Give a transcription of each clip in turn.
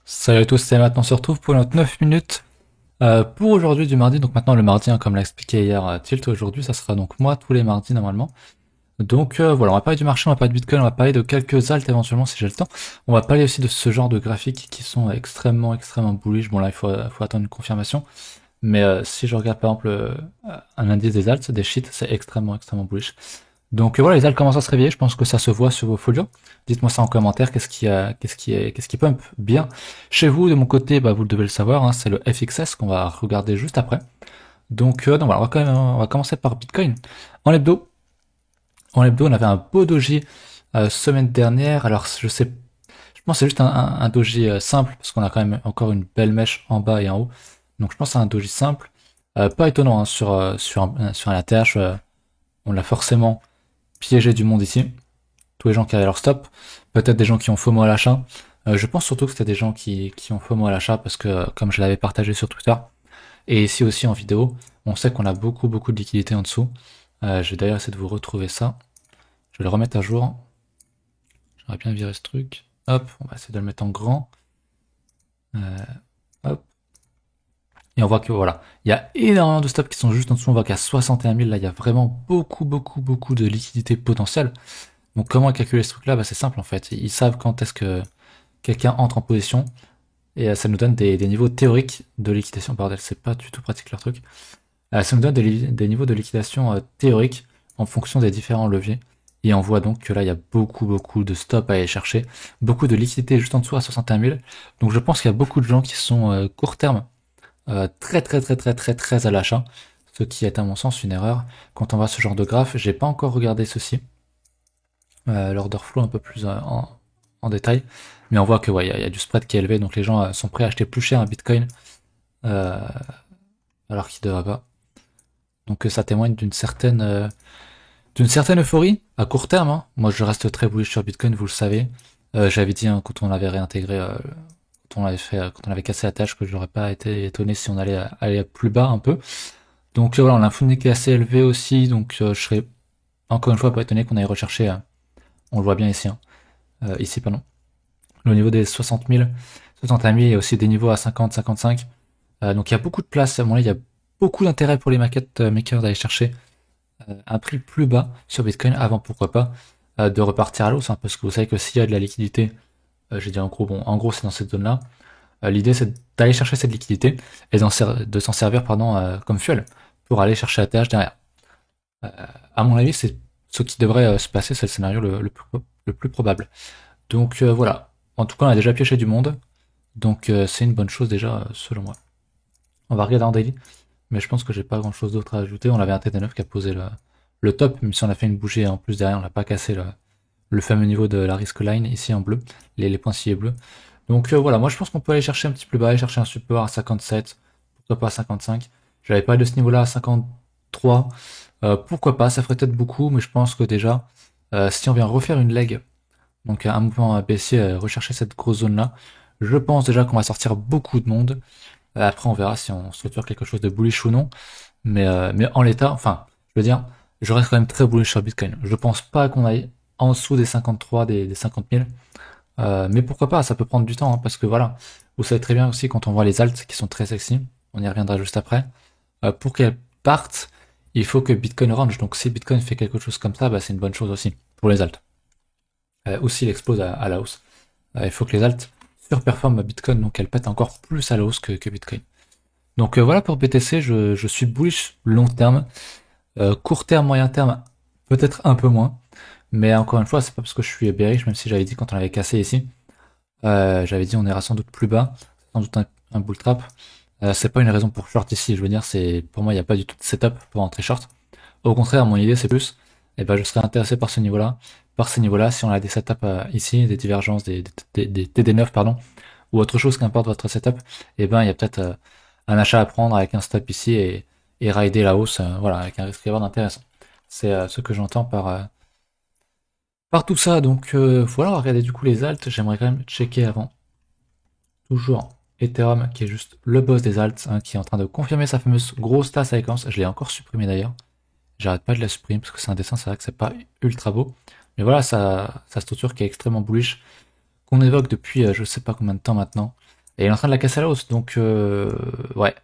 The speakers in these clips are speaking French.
Salut à tous, c'est Matt, on se retrouve pour notre 9 minutes pour aujourd'hui du mardi. Donc maintenant le mardi, hein, comme l'a expliqué hier Tilt, aujourd'hui ça sera donc moi tous les mardis normalement. Donc voilà, on va parler du marché, on va parler de Bitcoin, on va parler de quelques alts éventuellement si j'ai le temps. On va parler aussi de ce genre de graphiques qui sont extrêmement bullish. Bon là il faut attendre une confirmation. Mais si je regarde par exemple un indice des alts, des shit, c'est extrêmement bullish. Donc voilà, les algues commencent à se réveiller, je pense que ça se voit sur vos folios. Dites-moi ça en commentaire, qu'est-ce qui pump bien chez vous. De mon côté, bah, vous le devez le savoir, hein, c'est le FXS qu'on va regarder juste après. Donc voilà, on va commencer par Bitcoin. En hebdo, on avait un beau doji semaine dernière. Alors je pense que c'est juste un doji simple parce qu'on a quand même encore une belle mèche en bas et en haut. Donc je pense que c'est un doji simple, pas étonnant hein, sur un ATH. On l'a forcément piégé du monde ici. Tous les gens qui avaient leur stop, peut-être des gens qui ont FOMO à l'achat. Je pense surtout que c'était des gens qui ont FOMO à l'achat parce que, comme je l'avais partagé sur Twitter, et ici aussi en vidéo, on sait qu'on a beaucoup de liquidités en dessous. Je vais d'ailleurs essayer de vous retrouver ça. Je vais le remettre à jour. J'aurais bien viré ce truc. Hop, on va essayer de le mettre en grand. Euh, hop. Et on voit que voilà, il y a énormément de stops qui sont juste en dessous. On voit qu'à 61 000, là, il y a vraiment beaucoup de liquidités potentielles. Donc comment calculer ce truc-là? Bah, c'est simple en fait. Ils savent quand est-ce que quelqu'un entre en position. Et ça nous donne des niveaux théoriques de liquidation. Bordel, c'est pas du tout pratique leur truc. Ça nous donne des niveaux de liquidation théoriques en fonction des différents leviers. Et on voit donc que là, il y a beaucoup de stops à aller chercher. Beaucoup de liquidités juste en dessous à 61 000. Donc je pense qu'il y a beaucoup de gens qui sont court terme, très à l'achat. Ce qui est à mon sens une erreur. Quand on voit ce genre de graphe, j'ai pas encore regardé ceci. L'order flow un peu plus en détail. Mais on voit que ouais, y a du spread qui est élevé, donc les gens sont prêts à acheter plus cher un Bitcoin euh, alors qu'ils ne devraient pas. Donc ça témoigne d'une certaine euphorie à court terme. Hein. Moi je reste très bullish sur Bitcoin, vous le savez. J'avais dit hein, quand on l'avait réintégré, quand on avait cassé la tâche, que je n'aurais pas été étonné si on allait aller plus bas un peu. Donc voilà, on a un funding qui est assez élevé aussi, donc je serais encore une fois pas étonné qu'on aille rechercher. On le voit bien ici, hein, ici pardon. Au niveau des 60 000, 61 000, il y a aussi des niveaux à 50, 55. Donc il y a beaucoup de place. À mon avis, il y a beaucoup d'intérêt pour les market makers d'aller chercher un prix plus bas sur Bitcoin avant, pourquoi pas, de repartir à l'hausse. Hein, parce que vous savez que s'il y a de la liquidité, j'ai dit en gros, bon, en gros c'est dans cette zone-là. L'idée c'est d'aller chercher cette liquidité et de s'en servir pardon, comme fuel pour aller chercher la TH derrière. Euh, à mon avis, c'est ce qui devrait se passer, c'est le scénario le plus probable. Donc voilà. En tout cas, on a déjà pioché du monde. Donc c'est une bonne chose déjà, selon moi. On va regarder en daily, mais je pense que j'ai pas grand chose d'autre à ajouter. On avait un TD9 qui a posé le top, même si on a fait une bougie en plus derrière, on n'a pas cassé le fameux niveau de la risk line ici en bleu, les pointillés bleus. Donc voilà, moi je pense qu'on peut aller chercher un petit plus bas, aller chercher un support à 57, pourquoi pas à 55. J'avais pas de ce niveau-là à 53, pourquoi pas, ça ferait peut-être beaucoup, mais je pense que déjà, si on vient refaire une leg, donc un mouvement baissier, rechercher cette grosse zone-là, je pense déjà qu'on va sortir beaucoup de monde. Après, on verra si on structure quelque chose de bullish ou non. Mais en l'état, enfin, je veux dire, je reste quand même très bullish sur Bitcoin. Je pense pas qu'on aille en dessous des 53, des 50 000. Mais pourquoi pas, ça peut prendre du temps, hein, parce que voilà, vous savez très bien aussi quand on voit les alts qui sont très sexy, on y reviendra juste après, pour qu'elles partent, il faut que Bitcoin range. Donc si Bitcoin fait quelque chose comme ça, bah, c'est une bonne chose aussi pour les alts. Aussi, il explose à la hausse. Il faut que les alts surperforment Bitcoin, donc elles pètent encore plus à la hausse que Bitcoin. Donc voilà pour BTC, je suis bullish long terme. Court terme, moyen terme, peut-être un peu moins. Mais encore une fois, c'est pas parce que je suis bearish, même si j'avais dit quand on avait cassé ici, j'avais dit on ira sans doute plus bas, sans doute un bull trap. C'est pas une raison pour short ici, je veux dire, pour moi il n'y a pas du tout de setup pour entrer short. Au contraire, mon idée c'est plus, je serais intéressé par ce niveau-là, si on a des setups ici, des divergences, des TD9 pardon, ou autre chose qu'importe votre setup, il y a peut-être un achat à prendre avec un stop ici et rider la hausse, voilà, avec un risque reward intéressant. C'est ce que j'entends par tout ça. Donc voilà, on va regarder du coup les alts. J'aimerais quand même checker avant. Toujours Ethereum qui est juste le boss des alts, hein, qui est en train de confirmer sa fameuse grosse tasse séquence. Je l'ai encore supprimé d'ailleurs. J'arrête pas de la supprimer parce que c'est un dessin, c'est vrai que c'est pas ultra beau. Mais voilà, sa structure qui est extrêmement bullish, qu'on évoque depuis je sais pas combien de temps maintenant. Et il est en train de la casser à la hausse, donc ouais.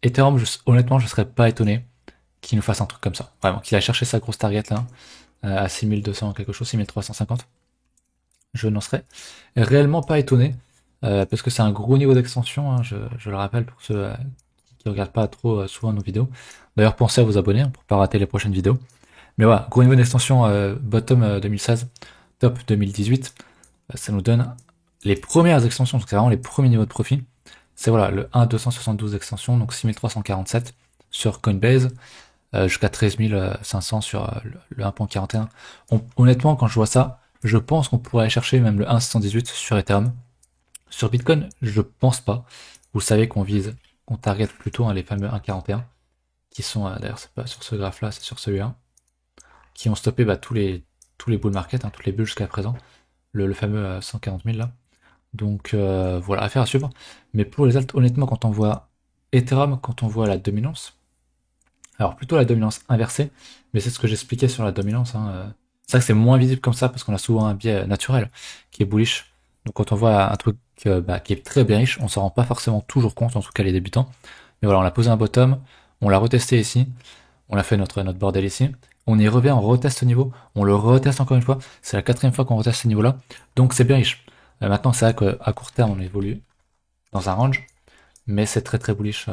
Ethereum, honnêtement, je serais pas étonné qu'il nous fasse un truc comme ça. Vraiment, qu'il a cherché sa grosse target là, à 6200 quelque chose, 6350. Je n'en serais réellement pas étonné, parce que c'est un gros niveau d'extension, hein, je le rappelle pour ceux qui regardent pas trop souvent nos vidéos. D'ailleurs, pensez à vous abonner hein, pour pas rater les prochaines vidéos. Mais voilà, gros niveau d'extension bottom 2016, top 2018, ça nous donne les premières extensions, donc c'est vraiment les premiers niveaux de profit. C'est voilà, le 1.272 extension, donc 6347 sur Coinbase, jusqu'à 13 500 sur le 1.41. Honnêtement, quand je vois ça, je pense qu'on pourrait aller chercher même le 1.618 sur Ethereum. Sur Bitcoin, je pense pas. Vous savez qu'on vise, qu'on target plutôt hein, les fameux 1.41, qui sont, d'ailleurs c'est pas sur ce graphe-là, c'est sur celui-là, qui ont stoppé bah, tous les bull market, hein, toutes les bulles jusqu'à présent, le fameux 140 000 là. Donc voilà, affaire à suivre. Mais pour les alts, honnêtement, quand on voit Ethereum, quand on voit la dominance, alors plutôt la dominance inversée, mais c'est ce que j'expliquais sur la dominance. Hein, c'est vrai que c'est moins visible comme ça parce qu'on a souvent un biais naturel qui est bullish. Donc quand on voit un truc bah, qui est très bearish, on s'en rend pas forcément toujours compte, en tout cas les débutants. Mais voilà, on a posé un bottom, on l'a retesté ici, on a fait notre bordel ici, on y revient, on reteste ce niveau, on le reteste encore une fois, c'est la quatrième fois qu'on reteste ce niveau-là, donc c'est bearish. Maintenant, c'est vrai qu'à court terme, on évolue dans un range, mais c'est très très bullish.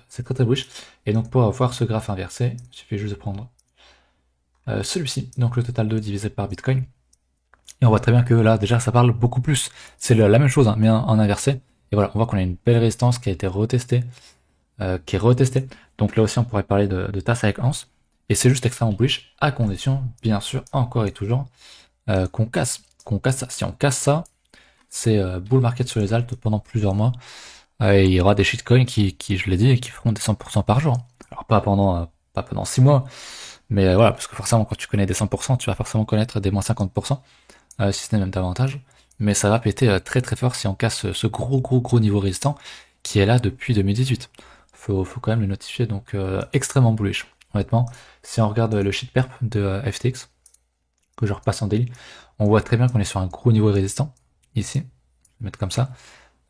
C'est très très bullish. Et donc pour avoir ce graphe inversé, il suffit juste de prendre celui-ci, donc le total 2 divisé par Bitcoin. Et on voit très bien que là, déjà, ça parle beaucoup plus. C'est la même chose, hein, mais en inversé. Et voilà, on voit qu'on a une belle résistance qui a été retestée, qui est retestée. Donc là aussi, on pourrait parler de tasse avec Hans. Et c'est juste extrêmement bullish, à condition, bien sûr, encore et toujours, qu'on casse. Qu'on casse ça. Si on casse ça, c'est bull market sur les altes pendant plusieurs mois. Et il y aura des shitcoins qui, je l'ai dit, qui feront des 100% par jour. Alors pas pendant 6 mois, mais voilà, parce que forcément quand tu connais des 100%, tu vas forcément connaître des moins 50%, si ce n'est même davantage. Mais ça va péter très très fort si on casse ce gros niveau résistant qui est là depuis 2018. Faut quand même le notifier, donc extrêmement bullish. Honnêtement, si on regarde le shit perp de FTX, que je repasse en daily, on voit très bien qu'on est sur un gros niveau résistant, ici, je vais mettre comme ça,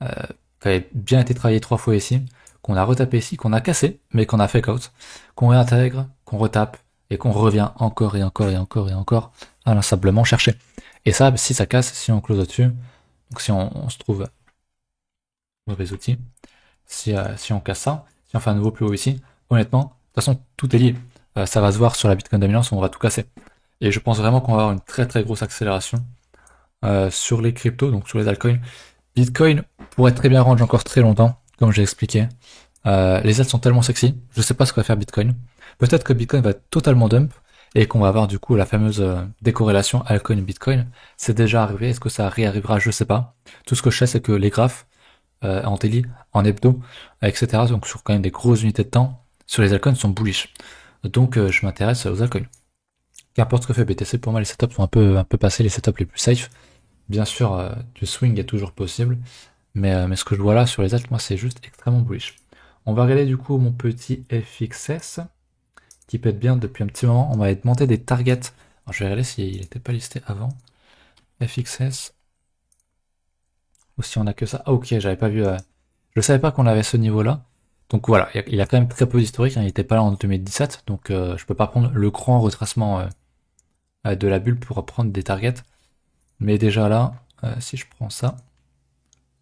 qui avait bien été travaillé 3 fois ici, qu'on a retapé ici, qu'on a cassé, mais qu'on a fake out, qu'on réintègre, qu'on retape, et qu'on revient encore et encore et encore et encore, inlassablement chercher. Et ça, si ça casse, si on close au-dessus, donc si on se trouve mauvais outil, si on casse ça, si on fait un nouveau plus haut ici, honnêtement, de toute façon, tout est lié. Ça va se voir sur la Bitcoin dominance, on va tout casser. Et je pense vraiment qu'on va avoir une très très grosse accélération sur les cryptos, donc sur les altcoins. Bitcoin pourrait très bien range encore très longtemps, comme j'ai expliqué. Les aides sont tellement sexy, je sais pas ce que va faire Bitcoin. Peut-être que Bitcoin va totalement dump et qu'on va avoir du coup la fameuse décorrélation altcoin-Bitcoin. C'est déjà arrivé, est-ce que ça réarrivera? Je sais pas. Tout ce que je sais, c'est que les graphes en daily, en hebdo, etc., donc sur quand même des grosses unités de temps, sur les altcoins sont bullish. Donc je m'intéresse aux altcoins. Qu'importe ce que fait BTC, pour moi les setups sont un peu passés, les setups les plus safe. Bien sûr, du swing est toujours possible, mais ce que je vois là sur les alts, moi, c'est juste extrêmement bullish. On va regarder du coup mon petit FXS, qui peut être bien depuis un petit moment. On va demander des targets. Alors, je vais regarder s'il n'était pas listé avant. FXS. Ou si on a que ça. Ah, ok, j'avais pas vu. Je savais pas qu'on avait ce niveau-là. Donc voilà, il a quand même très peu d'historique. Hein, il n'était pas là en 2017, donc je peux pas prendre le grand retracement de la bulle pour prendre des targets. Mais déjà là, si je prends ça,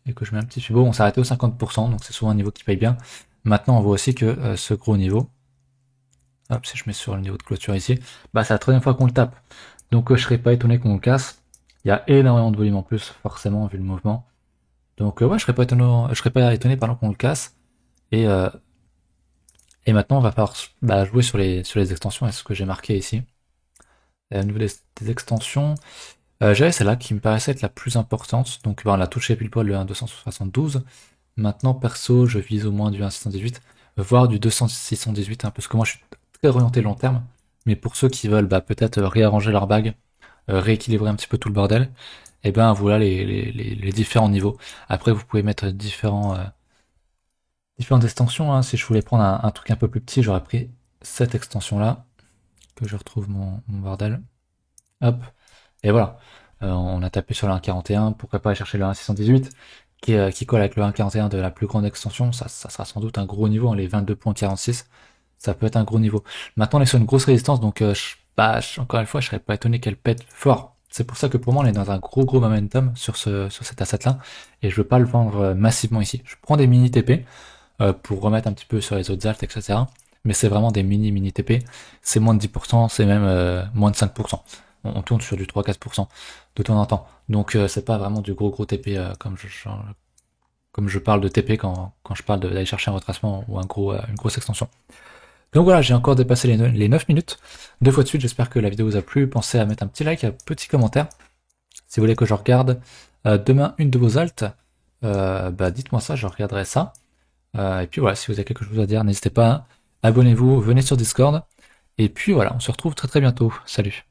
et que je mets un petit fibo, on s'est arrêté au 50%, donc c'est souvent un niveau qui paye bien. Maintenant, on voit aussi que ce gros niveau, hop, si je mets sur le niveau de clôture ici, bah c'est la troisième fois qu'on le tape. Donc je serais pas étonné qu'on le casse. Il y a énormément de volume en plus, forcément, vu le mouvement. Donc ouais, je serais pas étonné pardon, qu'on le casse. Et, euh, et maintenant, on va falloir jouer sur les extensions, et ce que j'ai marqué ici. Au niveau des extensions, j'avais celle-là qui me paraissait être la plus importante. Donc on l'a touché pile poil le 1.272. Maintenant, perso, je vise au moins du 1.618, voire du 2.618, hein, parce que moi je suis très orienté long terme. Mais pour ceux qui veulent peut-être réarranger leur bague, rééquilibrer un petit peu tout le bordel, et ben voilà les différents niveaux. Après, vous pouvez mettre différentes extensions. Hein. Si je voulais prendre un truc un peu plus petit, j'aurais pris cette extension-là, que je retrouve mon bordel. Hop, et voilà. On a tapé sur le 1.41, pourquoi pas aller chercher le 1.618, qui colle avec le 1.41 de la plus grande extension, ça sera sans doute un gros niveau, hein, les 22.46, ça peut être un gros niveau. Maintenant on est sur une grosse résistance, donc encore une fois, je serais pas étonné qu'elle pète fort. C'est pour ça que pour moi on est dans un gros momentum sur cet asset là, et je veux pas le vendre massivement ici. Je prends des mini TP pour remettre un petit peu sur les autres alts, etc. Mais c'est vraiment des mini TP, c'est moins de 10%, c'est même moins de 5%. On tourne sur du 3-4% de temps en temps. Donc c'est pas vraiment du gros TP comme je parle de TP quand je parle d'aller chercher un retracement ou une grosse extension. Donc voilà, j'ai encore dépassé les 9 minutes. 2 fois de suite, j'espère que la vidéo vous a plu. Pensez à mettre un petit like, un petit commentaire. Si vous voulez que je regarde demain une de vos altes, dites-moi ça, je regarderai ça. Et puis voilà, si vous avez quelque chose à dire, n'hésitez pas. Abonnez-vous, venez sur Discord. Et puis voilà, on se retrouve très bientôt. Salut.